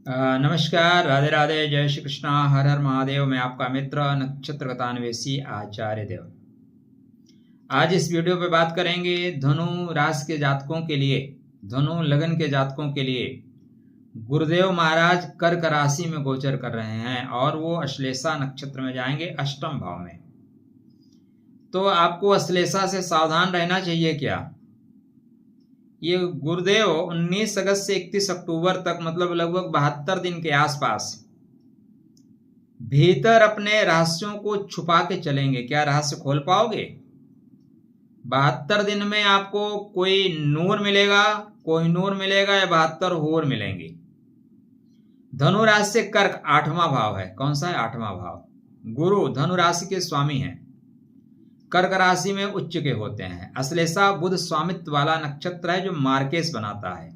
नमस्कार, राधे राधे, जय श्री कृष्णा, हर हर महादेव। मैं आपका मित्र नक्षत्र गतान्वेषी आचार्य देव। आज इस वीडियो पे बात करेंगे धनु राशि के जातकों के लिए, धनु लगन के जातकों के लिए गुरुदेव महाराज कर्क राशि में गोचर कर रहे हैं और वो अश्लेषा नक्षत्र में जाएंगे, अष्टम भाव में। तो आपको अश्लेषा से सावधान रहना चाहिए क्या? ये गुरुदेव 19 अगस्त से 31 अक्टूबर तक, मतलब लगभग 72 दिन के आसपास भीतर अपने रहस्यों को छुपा के चलेंगे। क्या रहस्य खोल पाओगे? 72 दिन में आपको कोई नूर मिलेगा, कोहिनूर मिलेगा या 72 हूर मिलेंगे। धनु राशि से कर्क 8वां भाव है। कौन सा है? 8वां भाव। गुरु धनु राशि के स्वामी हैं, कर्क राशि में उच्च के होते हैं। अश्लेषा बुध स्वामित्व वाला नक्षत्र है जो मार्केश बनाता है।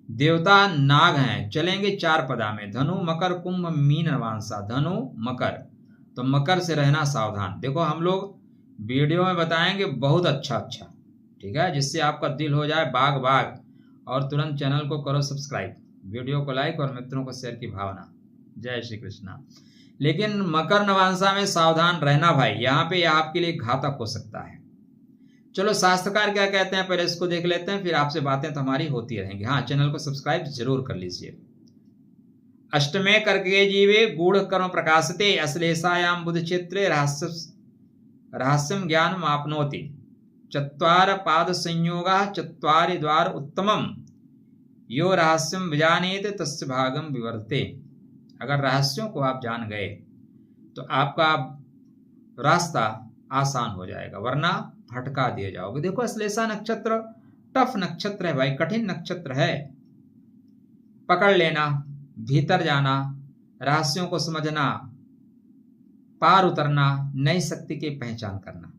देवता नाग हैं। चलेंगे 4 पदा में, धनु मकर कुंभ मीन नवांशा। धनु मकर, तो मकर से रहना सावधान। देखो हम लोग वीडियो में बताएंगे बहुत अच्छा, ठीक है, जिससे आपका दिल हो जाए बाग बाग। और तुरंत चैनल को करो सब्सक्राइब, वीडियो को लाइक और मित्रों को शेयर की भावना। जय श्री कृष्णा। लेकिन मकर नवांशा में सावधान रहना भाई, यहाँ पे यह आपके लिए घातक हो सकता है। चलो शास्त्रकार क्या कहते हैं पहले इसको देख लेते हैं, फिर आपसे बातें तो हमारी होती रहेंगी। हाँ, चैनल को सब्सक्राइब जरूर कर लीजिए। अष्टमे कर्के जीवे गूढ़ कर्म प्रकाशते अश्लेषायाम बुध क्षेत्रे रहस्यम ज्ञान आपनोति। चत्वार पाद संयोगा चत्वारि द्वार उत्तमम यो रहस्यम विजानेत तस्य भागम विवर्ते। अगर रहस्यों को आप जान गए तो आपका रास्ता आसान हो जाएगा, वरना भटका दिए जाओगे। देखो अश्लेषा नक्षत्र टफ नक्षत्र है भाई, कठिन नक्षत्र है। पकड़ लेना, भीतर जाना, रहस्यों को समझना, पार उतरना, नई शक्ति की पहचान करना।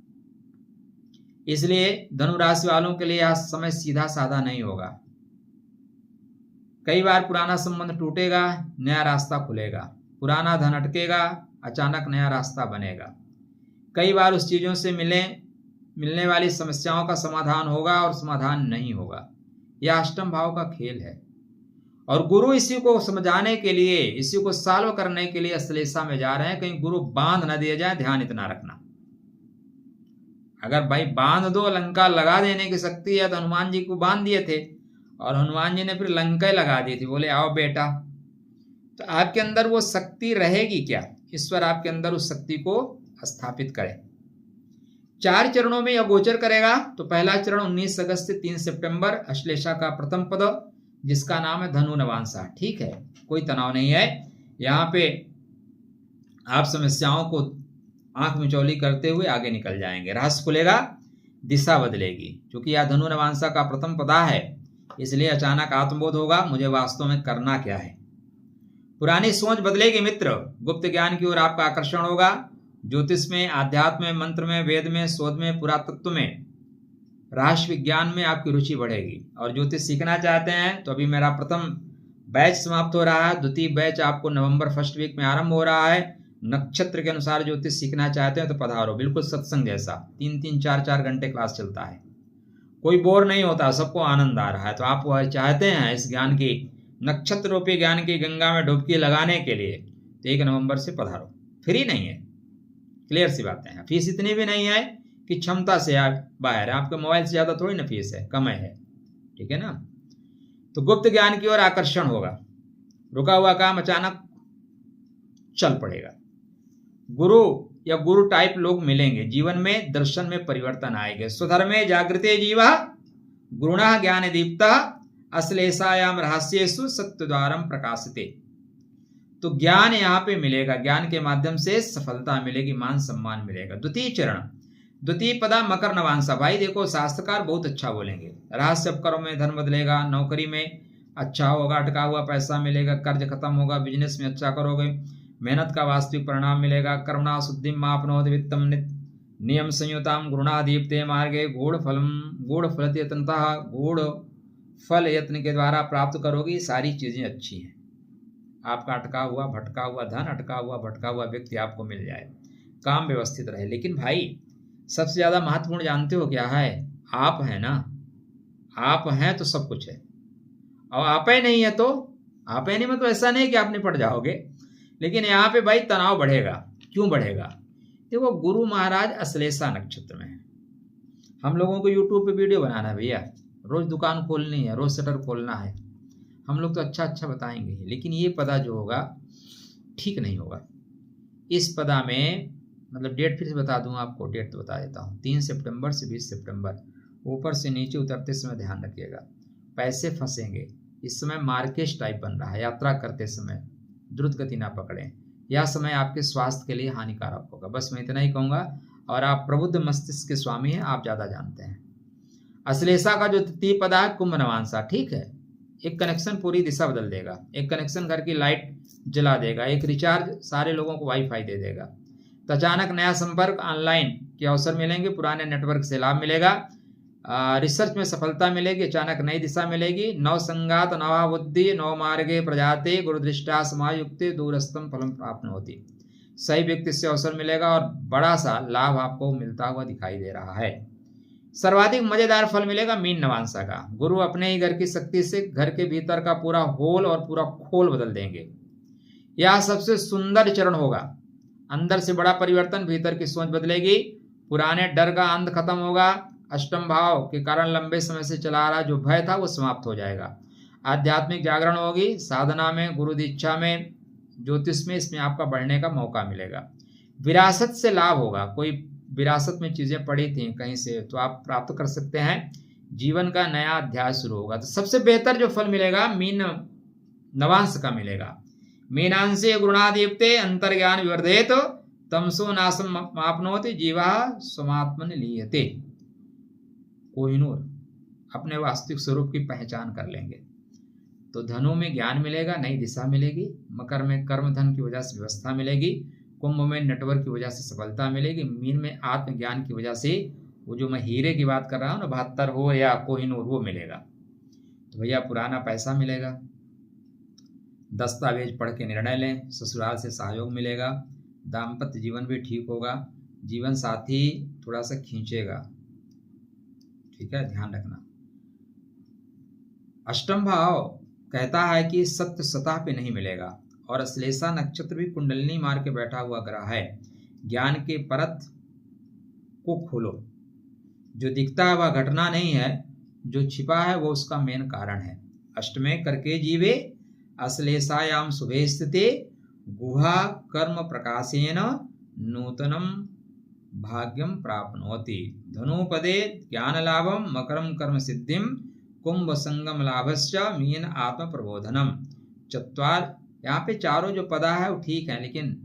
इसलिए धनु राशि वालों के लिए यह समय सीधा साधा नहीं होगा। कई बार पुराना संबंध टूटेगा, नया रास्ता खुलेगा। पुराना धन अटकेगा, अचानक नया रास्ता बनेगा। कई बार उस चीजों से मिलने वाली समस्याओं का समाधान होगा और समाधान नहीं होगा। यह अष्टम भाव का खेल है और गुरु इसी को समझाने के लिए, इसी को सॉल्व करने के लिए अश्लेषा में जा रहे हैं। कहीं गुरु बांध न दिए जाए, ध्यान इतना रखना। अगर भाई बांध दो, लंका लगा देने की शक्ति है तो हनुमान जी को बांध दिए थे और हनुमान जी ने फिर लंका लगा दी थी, बोले आओ बेटा। तो आपके अंदर वो शक्ति रहेगी क्या? ईश्वर आपके अंदर उस शक्ति को स्थापित करे। 4 चरणों में यह गोचर करेगा। तो पहला चरण 19 अगस्त से 3 सितंबर, अश्लेषा का प्रथम पद जिसका नाम है धनु नवांशा। ठीक है, कोई तनाव नहीं है। यहाँ पे आप समस्याओं को आंख मिचौली करते हुए आगे निकल जाएंगे। रहस्य खुलेगा, दिशा बदलेगी। क्योंकि यह धनु नवांशा का प्रथम पदा है, इसलिए अचानक आत्मबोध होगा, मुझे वास्तव में करना क्या है। पुरानी सोच बदलेगी मित्र। गुप्त ज्ञान की ओर आपका आकर्षण होगा। ज्योतिष में, आध्यात्म में, मंत्र में, वेद में, शोध में, पुरातत्व में, रहस्य विज्ञान में आपकी रुचि बढ़ेगी। और ज्योतिष सीखना चाहते हैं तो अभी मेरा प्रथम बैच समाप्त हो रहा है। द्वितीय बैच आपको नवंबर फर्स्ट वीक में आरंभ हो रहा है। नक्षत्र के अनुसार ज्योतिष सीखना चाहते हैं तो पधारो, बिल्कुल सत्संग जैसा 3-3, 4-4 घंटे क्लास चलता है। कोई बोर नहीं होता, सबको आनंद आ रहा है। तो आप वह चाहते हैं इस ज्ञान की, नक्षत्र रूपी ज्ञान की गंगा में डुबकी लगाने के लिए, तो 1 नवंबर से पधारो। फ्री नहीं है, क्लियर सी बातें हैं। फीस इतनी भी नहीं है कि क्षमता से आप बाहर है। आपके मोबाइल से ज्यादा थोड़ी ना फीस है, कम है, ठीक है ना। तो गुप्त ज्ञान की ओर आकर्षण होगा। रुका हुआ काम अचानक चल पड़ेगा। गुरु या गुरु टाइप लोग मिलेंगे। जीवन में, दर्शन में परिवर्तन आएंगे। स्वधर्मे जागृते जीवा गुरुणः ज्ञान दीप्तः अश्लेषायाम रहस्येषु सत्य द्वारम प्रकाशते। तो ज्ञान यहाँ पे मिलेगा, ज्ञान के माध्यम से सफलता मिलेगी, मान सम्मान मिलेगा। द्वितीय चरण, द्वितीय पदा मकर नवांशा। भाई देखो शास्त्रकार बहुत अच्छा बोलेंगे। रहस्य उपक्रम में धन बदलेगा, नौकरी में अच्छा होगा, अटका हुआ पैसा मिलेगा, कर्ज खत्म होगा, बिजनेस में अच्छा करोगे, मेहनत का वास्तविक परिणाम मिलेगा। कर्मणा शुद्धिम मापनोति वित्तम नियम संयुताम गुरुणा दीप्ते मार्गे गूढ़ फल यत्नतः गूढ़ फल यत्न के द्वारा प्राप्त करोगी। सारी चीजें अच्छी हैं। आपका अटका हुआ भटका हुआ धन, अटका हुआ भटका हुआ व्यक्ति आपको मिल जाए, काम व्यवस्थित रहे। लेकिन भाई सबसे ज्यादा महत्वपूर्ण जानते हो क्या है? आप हैं ना, आप हैं तो सब कुछ है, और आप ही नहीं है तो आप नहीं मतलब ऐसा नहीं कि आप निपट जाओगे, लेकिन यहाँ पे भाई तनाव बढ़ेगा। क्यों बढ़ेगा? देखो गुरु महाराज अश्लेषा नक्षत्र में है। हम लोगों को यूट्यूब पे वीडियो बनाना है भैया, रोज दुकान खोलनी है, रोज शटर खोलना है। हम लोग तो अच्छा अच्छा बताएंगे, लेकिन ये पदा जो होगा ठीक नहीं होगा। इस पदा में मतलब डेट फिर से बता दूं आपको, डेट तो बता देता हूँ, 3 सितंबर से 20 सितंबर, ऊपर से नीचे उतरते समय ध्यान रखिएगा, पैसे फंसेंगे। इस समय मार्केट टाइप बन रहा है, यात्रा करते समय द्रुत गति ना पकड़ें। यह समय आपके स्वास्थ्य के लिए हानिकारक होगा। बस मैं इतना ही कहूँगा, और आप प्रबुद्ध मस्तिष्क के स्वामी हैं, आप ज़्यादा जानते हैं। अश्लेषा का जो तृतीय पदा है कुंभ नवांशा, ठीक है, एक कनेक्शन पूरी दिशा बदल देगा, एक कनेक्शन घर की लाइट जला देगा, एक रिचार्ज सारे लोगों को वाईफाई दे देगा। तो अचानक नया संपर्क, ऑनलाइन के अवसर मिलेंगे, पुराने नेटवर्क से लाभ मिलेगा, रिसर्च में सफलता मिलेगी, अचानक नई दिशा मिलेगी। नव संगात नवा बुद्धि नव मार्गे प्रजाते गुरुदृष्टा समायुक्ते दूरस्थम फलम प्राप्त होती। सही व्यक्ति से अवसर मिलेगा और बड़ा सा लाभ आपको मिलता हुआ दिखाई दे रहा है। सर्वाधिक मजेदार फल मिलेगा मीन नवांशा का। गुरु अपने ही घर की शक्ति से घर के भीतर का पूरा होल और पूरा खोल बदल देंगे। यह सबसे सुंदर चरण होगा। अंदर से बड़ा परिवर्तन, भीतर की सोच बदलेगी, पुराने डर का अंत खत्म होगा। अष्टम भाव के कारण लंबे समय से चला आ रहा जो भय था वो समाप्त हो जाएगा। आध्यात्मिक जागरण होगी, साधना में, गुरु दीक्षा में, ज्योतिष में, इसमें आपका बढ़ने का मौका मिलेगा। विरासत से लाभ होगा, कोई विरासत में चीजें पड़ी थी कहीं से तो आप प्राप्त कर सकते हैं। जीवन का नया अध्याय शुरू होगा। तो सबसे बेहतर जो फल मिलेगा मीन नवांश का मिलेगा। मीनांशे गुरुणादीप्ते अंतर्ज्ञान विवर्धेत तमसो नाशम आपनोति जीवा स्वमात्मन लीयते। कोहिनूर अपने वास्तविक स्वरूप की पहचान कर लेंगे तो धनु में ज्ञान मिलेगा, नई दिशा मिलेगी। मकर में कर्म धन की वजह से व्यवस्था मिलेगी। कुंभ में नेटवर्क की वजह से सफलता मिलेगी। मीन में आत्मज्ञान की वजह से वो जो मैं हीरे की बात कर रहा हूँ ना, 72 हो या कोहिनूर, वो मिलेगा। तो भैया पुराना पैसा मिलेगा, दस्तावेज पढ़ के निर्णय लें, ससुराल से सहयोग मिलेगा, दाम्पत्य जीवन भी ठीक होगा, जीवन साथी थोड़ा सा खींचेगा, ठीक है, ध्यान रखना। अष्टम भाव कहता है कि सत्य सतह पे नहीं मिलेगा, और अश्लेषा नक्षत्र भी कुंडलिनी मार के बैठा हुआ ग्रह है। ज्ञान के परत को खोलो, जो दिखता है वह घटना नहीं है, जो छिपा है वो उसका मेन कारण है। अष्टमे करके जीवे अश्लेषायाम शुभे स्थिते गुहा कर्म प्रकाशेन नूतनम भाग्यम प्राप्नोति। धनुपदे ज्ञान लाभम, मकरम कर्म सिद्धिम, कुंभ संगम लाभस्य, मीन आत्म प्रबोधनम। चत्वार, यहाँ पे चारों जो पदा है वो ठीक है, लेकिन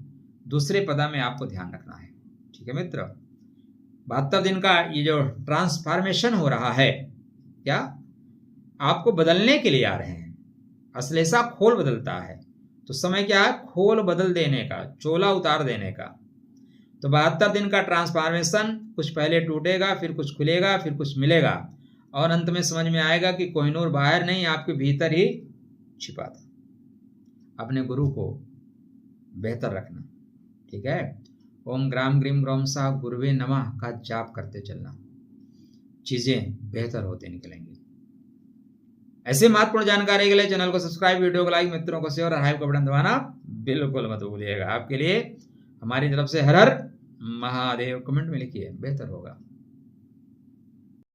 दूसरे पदा में आपको ध्यान रखना है, ठीक है मित्र। 72 दिन का ये जो ट्रांसफॉर्मेशन हो रहा है, क्या आपको बदलने के लिए आ रहे हैं। अश्लेषा खोल बदलता है, तो समय क्या है, खोल बदल देने का, चोला उतार देने का। तो 72 दिन का ट्रांसफॉर्मेशन, कुछ पहले टूटेगा, फिर कुछ खुलेगा, फिर कुछ मिलेगा, और अंत में समझ में आएगा कि कोहिनूर बाहर नहीं, आपके भीतर ही छिपा था। अपने गुरु को बेहतर रखना, ठीक है। ओम ग्राम ग्रीम ग्रोम सा गुरुवे नमः का जाप करते चलना, चीजें बेहतर होते निकलेंगी। ऐसे महत्वपूर्ण जानकारी के लिए चैनल को सब्सक्राइब, वीडियो को लाइक, मित्रों को शेयर और हाइप का बटन दबाना बिल्कुल मत भूलिएगा। आपके लिए हमारी तरफ से हर हर महादेव कमेंट में लिखिए, बेहतर होगा।